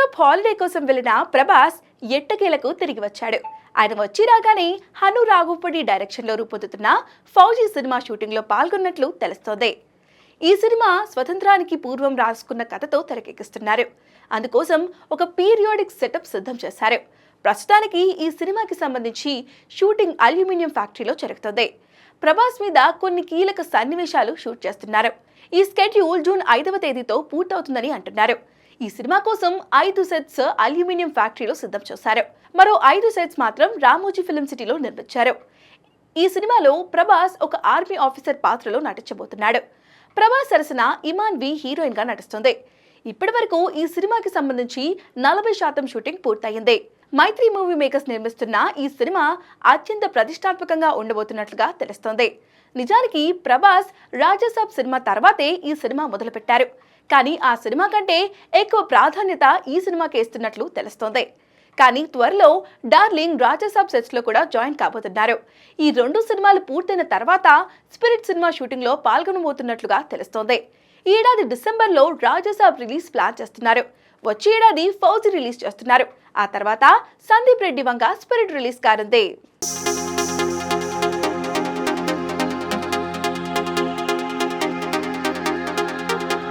Europe holiday కోసం వెళ్లిన ప్రభాస్ ఎట్టకేలకు తిరిగి వచ్చాడు. ఆయన వచ్చి రాగానే హను రాఘవపూడి డైరెక్షన్లో రూపొందుతున్న ఫౌజీ సినిమా షూటింగ్లో పాల్గొన్నట్లు తెలుస్తోంది. ఈ సినిమా స్వతంత్రానికి పూర్వం రాసుకున్న కథతో తెరకెక్కిస్తున్నారు. అందుకోసం ఒక పీరియాడిక్ సెటప్ సిద్ధం చేశారు. ప్రస్తుతానికి ఈ సినిమాకి సంబంధించి షూటింగ్ అల్యూమినియం ఫ్యాక్టరీలో జరుగుతుంది. ప్రభాస్ మీద కొన్ని కీలక సన్నివేశాలు షూట్ చేస్తున్నారు. ఈ స్కెడ్యూల్ జూన్ 5వ తేదీతో పూర్తవుతుందని అంటున్నారు. ఈ సినిమా కోసం 5 సెట్స్ అల్యూమినియం ఫ్యాక్టరీలో సిద్ధం చేశారు. మరో 5 సెట్స్ మాత్రం రామోజీ ఫిల్మ్ సిటీలో నిర్మించారు. ఈ సినిమాలో ప్రభాస్ ఒక ఆర్మీ ఆఫీసర్ పాత్రలో నటించబోతున్నాడు. ప్రభాస్ సరసన ఇమాన్ వి హీరోయిన్ గా నటిస్తుంది. ఇప్పటి వరకు ఈ సినిమాకి సంబంధించి 40% షూటింగ్ పూర్తయింది. మైత్రి మూవీ మేకర్స్ నిర్మిస్తున్న ఈ సినిమా అత్యంత ప్రతిష్టాత్మకంగా ఉండబోతున్నట్లుగా తెలుస్తోంది. నిజానికి ప్రభాస్ రాజాసాబ్ సినిమా తర్వాతే ఈ సినిమా మొదలుపెట్టారు. కానీ ఆ సినిమా కంటే ఎక్కువ ప్రాధాన్యత ఈ సినిమాకి ఇస్తున్నట్లు తెలుస్తోంది. కానీ త్వరలో డార్లింగ్ రాజాసాబ్ సెట్స్ లో కూడా జాయిన్ కాబోతున్నారు. ఈ 2 సినిమాలు పూర్తయిన తర్వాత స్పిరిట్ సినిమా షూటింగ్ లో పాల్గొనబోతున్నట్లుగా తెలుస్తోంది. ఈ ఏడాది డిసెంబర్లో రాజాసాబ్ రిలీజ్ ప్లాన్ చేస్తున్నారు. వచ్చే ఏడాది ఫౌజీ రిలీజ్ చేస్తున్నారు. ఆ తర్వాత సందీప్ రెడ్డి వంగ స్పిరిట్ రిలీజ్ కానుంది.